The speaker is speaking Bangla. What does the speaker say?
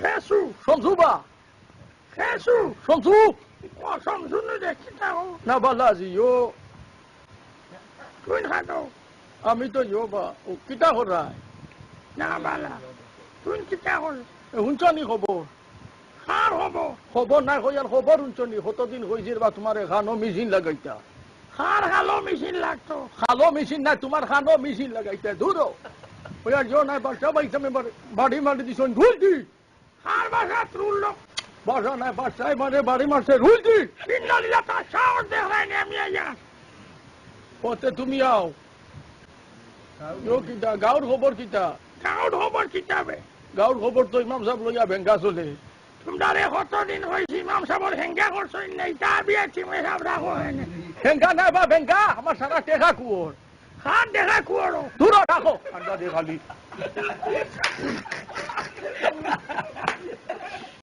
খেসু সমসুবা খেসু সমসু কসম শুনে দেখি তাও না বালাজি ইয়ো তুই খানো আমি তো ইয়ো বা ও কিতা করায় না বালা তুই কিতা হল হুঞ্চনি খবর খার হব খবর নাই হইয়ার খবর হুঞ্চনি কতদিন হয়েছে বা তোমার খানো মেশিন লাগাইতা খার খালো মেশিন লাগতো খালো মেশিন নাই তোমার খানো মেশিন লাগাইতা দূরো ওয়ার জো নাই বাসা বাইসা মে বাড়ি মারি দিছন ভুলতি খার বাসা তুলল বাসা নাই বাসায় মানে বাড়ি মারছে রুলতি ইন্নালিল্লাহ তার সাহস দেখায়নি আমি আইয়া কতে তুমি আও ইয়ো কিতা গাঁর খবর কিতা গাউড খবর কিতাবে গাঁর খবর তো ইমাম সাহেব লইয়া ভেঙ্গা চলে তোমরা কতদিন হয়েছে ইমাম সাহেবের হেঙ্গা করছো নাই তা বিয়া চিমে সাহেব রাখো হয়নি ভেঙ্গা নাই বা ভেঙ্গা আমার সারা টেকা কুয়োর খার দেখা কুয়ারো দূর রাখো আন্ডা দিয়ে খালি